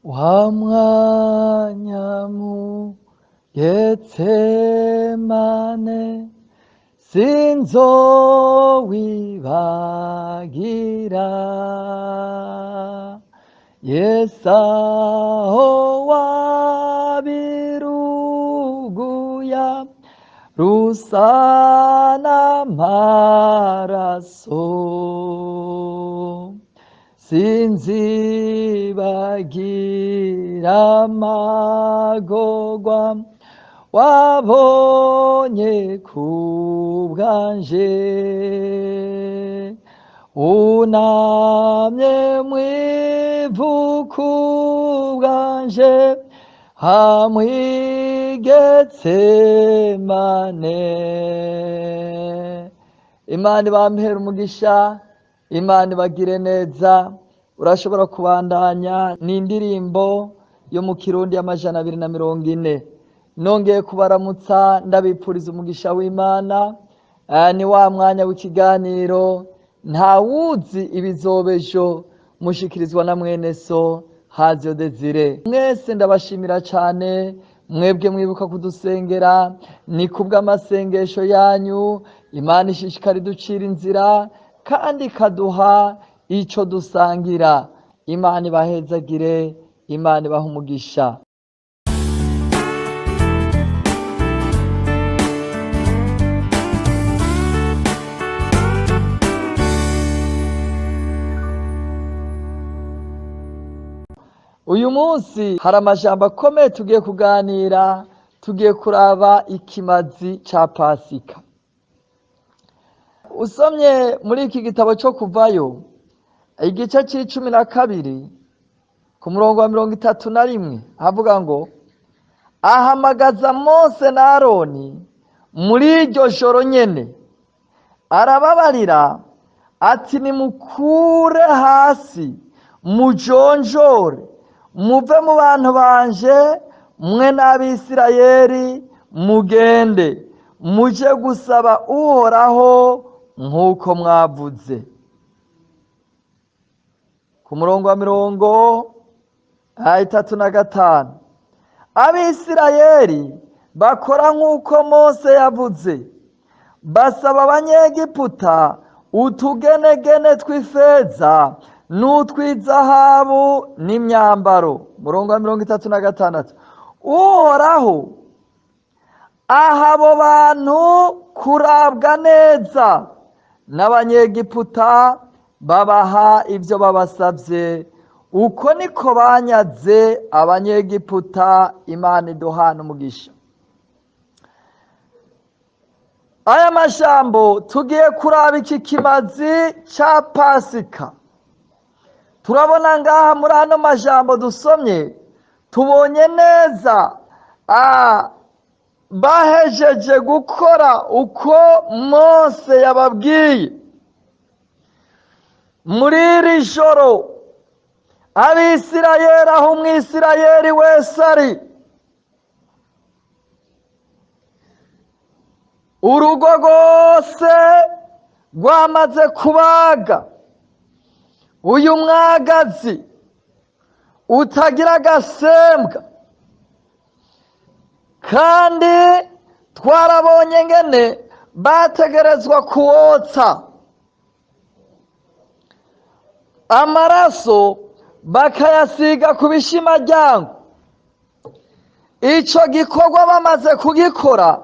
wa mwanya mu Getsemane sinzowibagira. Yesu aho wabiruguya rusa n'amaraso, sinzibagira amagorwa wabonye ku bwanje. Unamye mw'ivu ku bwanje hamwe i Getsemane. Imana ibampere umugisha, Imana ibagire neza. Urashobora kubandanya n'indirimbo yo mu Kirundi y'amajana 240. Nongeye kubaramutsa ndabipfuriza umugisha w'Imana. Ni wa mwanya w'ikiganiro ntawuzi ibizobejo, mushikirizwa na mwene so Hajo Desire. Mwese ndabashimira cyane, mwebwe mwibuka kudusengera, ni kubw'amasengesho yanyu Imana ishishikara iducira inzira kandi ikaduha ico dusangira. Imana ibahezagire, Imana ibaha umugisha. Uyu munsi hari amajambo akomeye tugiye kuganira, tugiye kuraba ikimazi ca Pasika. Usomye muri iki gitabo cyo Kuvayo igice c'12 ku murongo wa 31 havuga ngo, ahamagaza Mose na Aroni muri iryo joro nyene, arababarira ati nimukure hasi mujonjore, muve mu bantu banje mwe n'Abisirayeli, mugende muje gusaba Uhoraho nk'uko mwavuze. Ku murongo wa 35, Abisirayeli bakora nk'uko Mose yavuze, basaba Abanyegiputa utugenegene tw'ifeza n'utw'izahabu n'imyambaro. Murongo wa 36, Uhoraho aha abo bantu kurabwa neza, n'Abanyegiputa babaha ibyo babasabye. Uko niko banyaze Abanyegiputa. Imana iduhana umugisha. Aya majambo tugiye kuraba iki kimazi ca Pasika. Turabona ngaha muri ano majambo dusomye, tubonye neza bahejeje gukora uko Mose yababwiye. Muri iri joro Abisirayeli, aho umwisirayeli wese ari, urugo rwose rwamaze kubaga. Uyu mwagazi utagira agasembwa, kandi twarabonye ngene bategerezwa kuwotsa, amaraso bakayasiga ku bishimaryango. Ico gikorwa bamaze kugikora,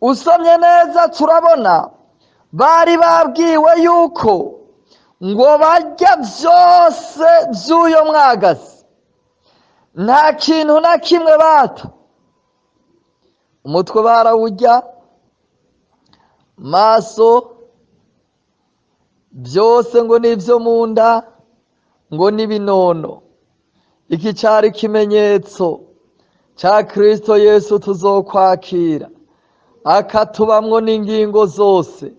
usomye neza turabona bari babwiwe yuko ngo barya vyose vy'uyo mwagazi, nta kintu na kimwe bata. Umutwe barawurya, maso byose ngo nivyo mu nda, ngo n'ibinono. Iki cari ikimenyetso ca Kristo Yesu tuzokwakira, akatubamwo n'ingingo zose.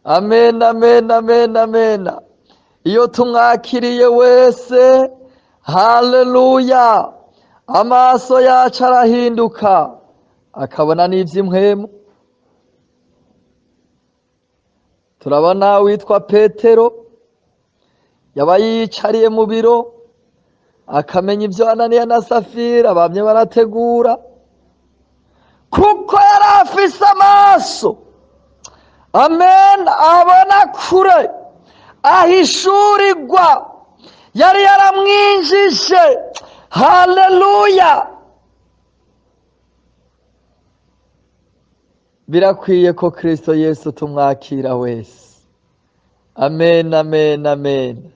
Amen, amen, amen, amen. Iyo tumwakiriye wese, haleluya, amaso yacu arahinduka akabona n'ivy'impwemu. Turabona witwa Petero yaba yicariye mu biro, akamenya ibyo Ananiya na Safira bamye barategura, kuko yari afise amaso, amen, abona kure, ahishurirwa, yari yaramwinjije. Haleluya! Birakwiye ko Kristo Yesu tumwakira wese. Amen, amen, amen.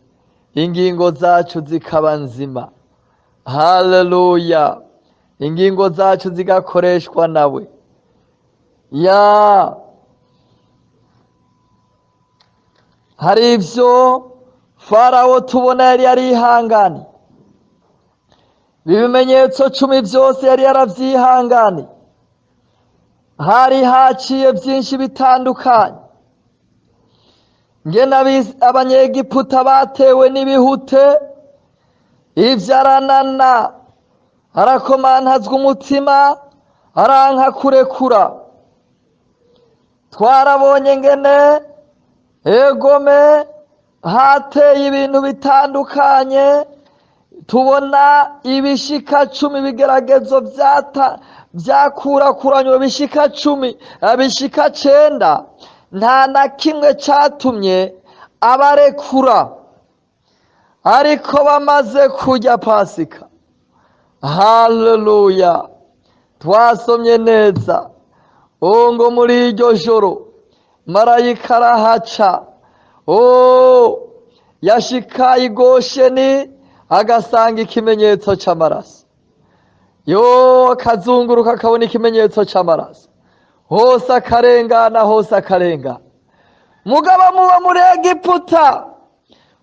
Ingingo zacu zikaba nzima. Haleluya! Ingingo zacu zigakoreshwa nawe. Hari ivyo Farawo tubona yari yarihanganye, ibimenyetso 10 byose yari yaravyihanganye. Hari haciye byinshi bitandukanye, ngena abanyegiputa batewe n'ibihute, ivyaranana, arakomantazwa umutima, aranka kurekura. Twarabonye ngene egome hateye ibintu bitandukanye, tubona ibishika 10 bigeragezo byakurakuranywe, bishika 10, bishika 9, nta na kimwe catumye abarekura. Ariko bamaze kurya Pasika, haleluya, twasomye neza ngo muri iryo joro marayika arahaca, yashika i Gosheni agasanga ikimenyetso c'amaraso. Akazunguruka akabona ikimenyetso c'amaraso, hose akarengana, hose akarengana. Mugabo muba muri Egiputa,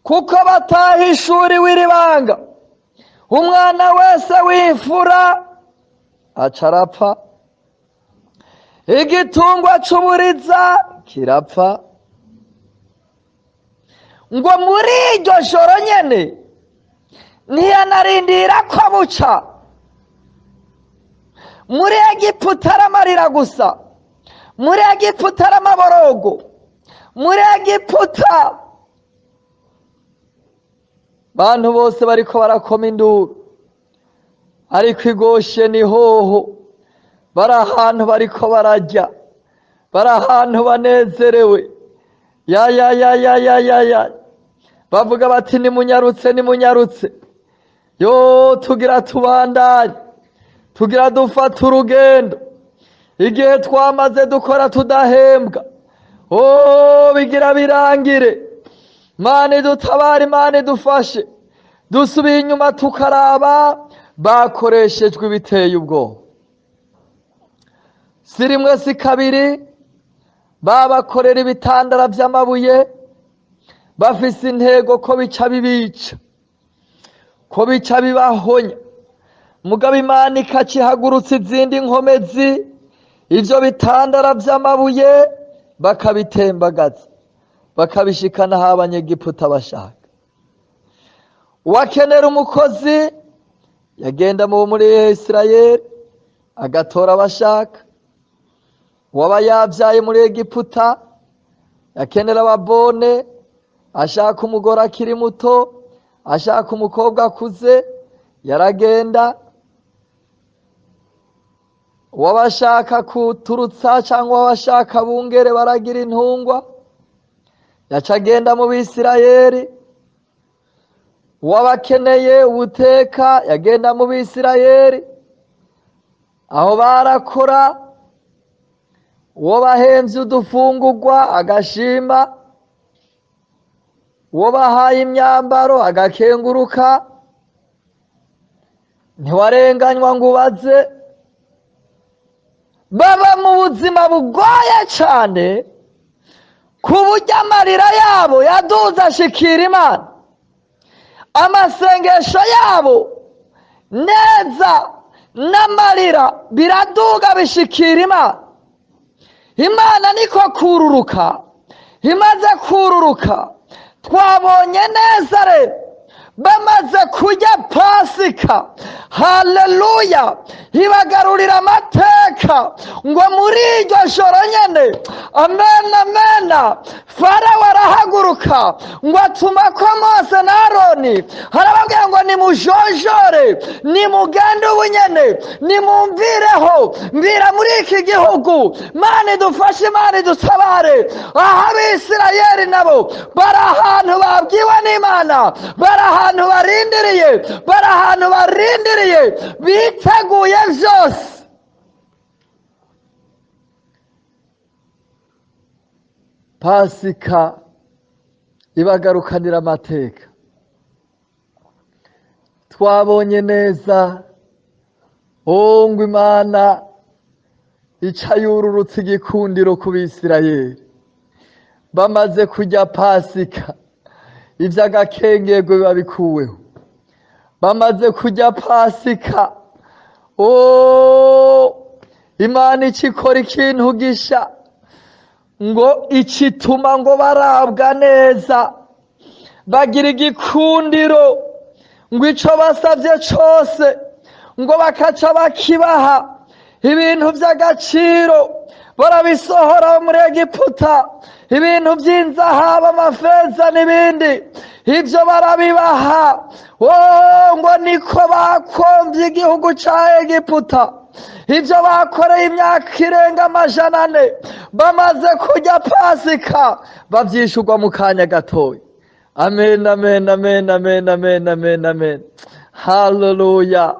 kuko batahishuriwe iri banga, umwana wese w'imfura aca arapfa, igitungwa c'uburiza kirapfa. Ngo muri iryo joro nyene ntiyanarindira ko buca. Muri Egiputa aramarira gusa, muri Egiputa aramaborogo, muri Egiputa bantu bose bariko barakoma induru. Ariko i Gosheni hoho bari ahantu bariko bararya, bari ahantu banezerewe. Bavuga bati nimunyarutse, nimunyarutse, tugira tubandanye, tugira dufata urugendo. Igihe twamaze dukora tudahembwa, bigira birangire. Mana dutabare, Mana dufashe. Dusubiye inyuma tukaraba bakoreshejwe ibiteye ubwoba. Si rimwe si kabiri babakorera ibitandara by'amabuye, bafise intego ko bica bibica, ko bica bibahonya. Mugabo Imana ikacihagurutsa izindi nkomezi, ivyo bitandara vy'amabuye bakabitembagaza, bakabishikana aho abanyegiputa bashaka. Uwakenera umukozi yagenda muri Isirayeli agatora abashaka. Uwaba yavyaye muri Egiputa yakenera ababone, ashaka umugore akiri muto, ashaka umukobwa akuze, yaragenda. Uwabashaka kuturutsa cyangwa uwabashaka bungere baragira intungwa, yaca agenda mu Bisirayeli. Uwabakeneye ubuteka yagenda mu Bisirayeli, aho barakora. Uwo bahemvye udufungurwa agashima, uwo bahaye imyambaro agakenguruka. Ntiwarenganywa ngo ubaze. Baba mu buzima bugoye cane, ku buryo amarira yabo yaduze ashikira Imana, amasengesho yabo neza n'amarira biraduga bishikira Imana. Imana niko kururuka. Imaze kururuka, twabonye neza rero bamaze kurya Pasika, haleluya, ibagarurira amateka ngo muri iryo joro nyene, amen amen, Farawo arahaguruka ngo atuma ko Mose na Aroni, arababwira ngo nimujojore, nimugende ubu nyene, nimumvireho, mbira muri iki gihugu, Mana idufashe, Mana idutabare. Aha Abisirayeli nabo bari ahantu babwiwe n'Imana, bari ahantu barindiriye, biteguye vyose. Pasika ibagarukanira amateka. Twabonye neza ngo Imana ica yururutse igikundiro ku Bisirayeli. Bamaze kurya Pasika, ivy'agakengego biba bikuweho. Bamaze kurya Pasika, Imana ikikora ikintu gisha, ngo icituma ngo barabwa neza, bagira igikundiro, ngo ico basavye cose ngo bakaca bakibaha. Ibintu vy'agaciro barabisohora muri Egiputa, ibintu vy'inzahabu, amafeza n'ibindi, ivyo barabibaha. Ngo niko bakomvye igihugu ca Egiputa, ivyo bakoreye imyaka irenga 400. Bamaze kurya Pasika bavyishurwa mu kanya gatoya. Amen amen amen amen amen amen amen, haleluya.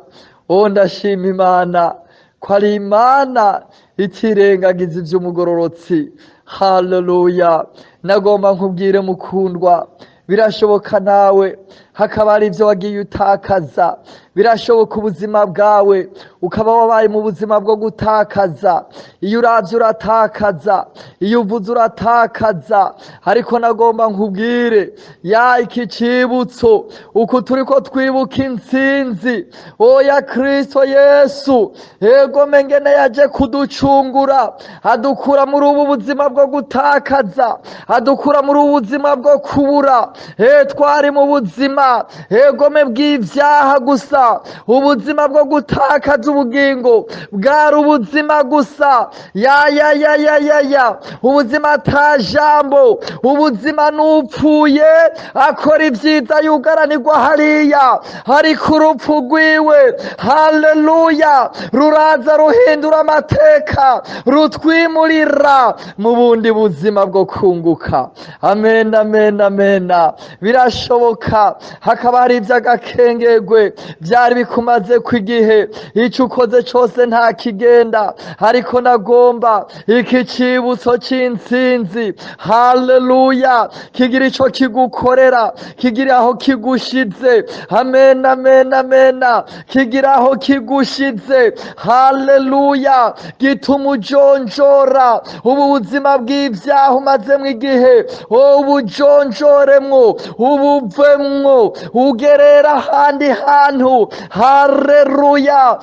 Ndashima Imana ko ari Imana itirengagiza ivy'umugororotsi, haleluya. Nagomba nkubwire mukundwa, birashoboka nawe hakaba ari ivyo wagiye utakaza. Birashoboka ubuzima bwawe ukaba wabaye mu buzima bwo gutakaza. Iyo uravye uratakaza, iyo uvuze uratakaza. Ariko nagomba nkubwire, iki cibutso uku turiko twibuka intsinzi ya Kristo Yesu, ego mengene yaje kuducungura, adukura muri ubu buzima bwo gutakaza, adukura muri ubu buzima bwo kubura. Twari mu buzima egome bw'ivyaha gusa, ubuzima bwo gutakaza ubugingo bwari ubuzima gusa, ubuzima ata jambo, ubuzima n'upfuye akora ivyiza yugaranirwa hariya. Ariko urupfu rwiwe, haleluya, ruraza ruhindura amateka, rutwimurira mu bundi buzima bwo kunguka. Amen amen amen. Birashoboka hakaba hari ivy'agakengegwe vyari bikumaze kw'igihe, ico ukoze cose nta kigenda. Ariko nagomba iki cibutso c'intsinzi, haleluya, kigira ico kigukorera, kigira aho kigushize. Amen amen amen, kigira aho kigushize, haleluya, gituma ujonjora ubu buzima bw'ivyaha umazemwo igihe, ubujonjoremwo, ubuvemwo, ugerera ahandi hantu. Haleluya.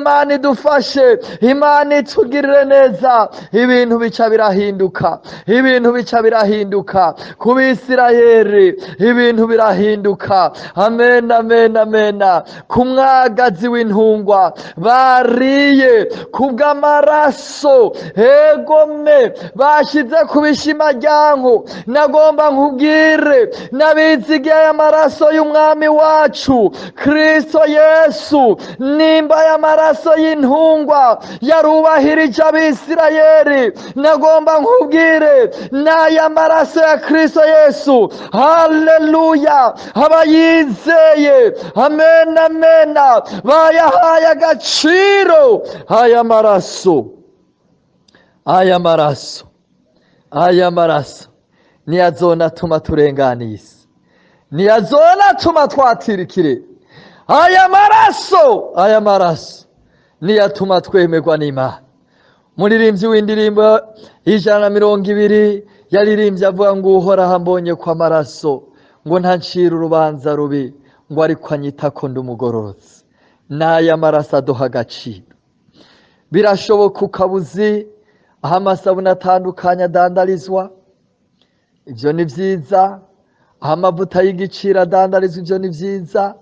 Mana idufashe, Imana itugirire neza. Ibintu bica birahinduka, ibintu bica birahinduka ku Bisirayeli, ibintu birahinduka. Amen amen amen. Ku mwagazi w'intungwa bariye kubw'amaraso, egome bashize ku bishimaryanko. Nagomba nkubwire, nabizigiye aya maraso y'umwami wacu Kristo Yesu, nimba aya maraso y'intungwa yarubahirije Abisirayeli, nagomba nkubwire n'aya maraso ya Kristo Yesu, haleluya, abayizeye, amen amen, bayahaye agaciro. Aya maraso, aya maraso, aya maraso niyazonatuma turengana isi, niyazonatuma twatirikire. Aya maraso, aya maraso niyatuma twemerwa n'Imana. Muririmbyi w'indirimbo 120 yaririmbye avuga ngo Uhoraho ambonye kwa maraso, ngo ntancira urubanza rubi, ngo ariko anyita ko ndi umugororotsi. N'aya maraso aduha agaciro. Birashoboka ukabuzi aho amasabune atandukanye adandarizwa, ivyo ni vyiza. Aho amavuta y'igiciro adandarizwa, ivyo ni vyiza.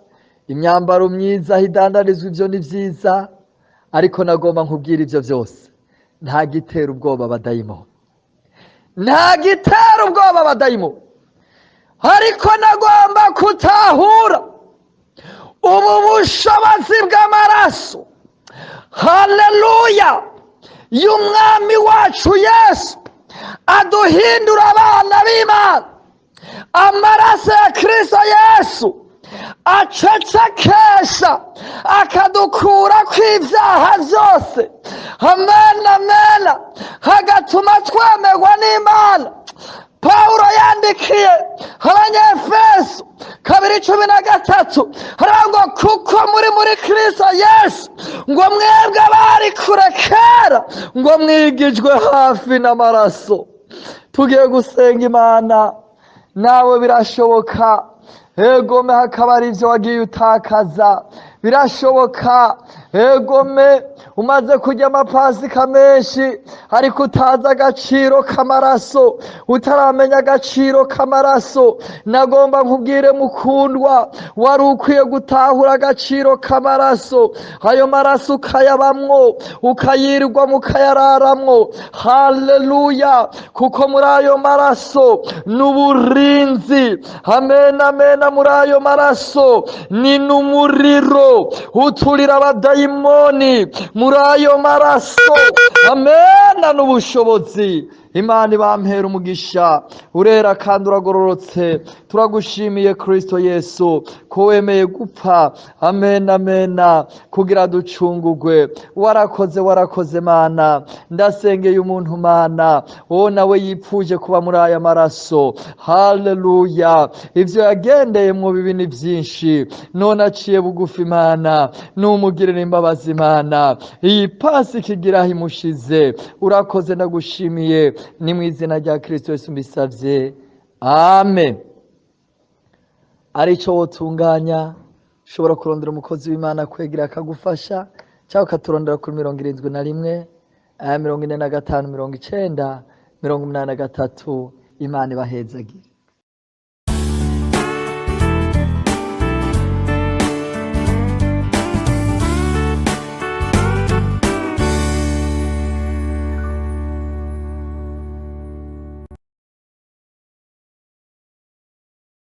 imyambaro myiza aho idandarizwa, ivyo ni vyiza, ariko nagomba nkubwira ivyo vyose nta gitera ubwoba abadayimoni, nta gitera ubwoba abadayimoni. Ariko nagomba kutahura ubu bushobozi bw'amaraso, haleluya, y'umwami wacu Yesu aduhindura abana b'Imana. Amaraso ya Kristo Yesu acecekesha akadukura kw'ivyaha vyose, amen amen, hagatuma twemerwa n'Imana. Pawulo yandikiye Abanyefeso 2:13 harango kuko muri Kristo Yesu ngo mwebwe abari kure kera ngo mwigijwe hafi n'amaraso. Tugiye gusenga Imana, nawe birashoboka egome hakaba ari ivyo wagiye utakaza, birashoboka egome umaze kurya amapasika menshi ariko utazi agaciro k'amaraso, utaramenya agaciro k'amaraso. Nagomba nkubwire mukundwa, wari ukwiye gutahura agaciro k'amaraso. Ayo maraso ukayabamwo, ukayirirwa mukayararamwo, haleluya, kuko muri ayo maraso n'uburinzi, amen amen. Muri ayo maraso ni n'umuriro uturira abadayimoni, muri ayo maraso amena n'ubushobozi. Imana ibampera umugisha, urera kandi uragororotse. Turagushimiye Kristo Yesu ko wemeye gupfa, amen amen, kugira ducungurwe. Warakoze Mana. Ndasengeye umuntu Mana, wowe nawe yipfuje kuba muri aya maraso, haleluya. Ivyo yagendeye mu bibi ni vyinshi, none aciye bugufi Mana, numugirire imbabazi Mana. Iyi pasi kigira himushize, urakoze, ndagushimiye, ni mu izina rya Kristo Yesu mbisavye, amen. Arico wotunganya, ushobora kurondera umukozi w'Imana kwegera akagufasha, cyangwa ukaturondera kuri 71 45 90 83. Imana ibahezagire.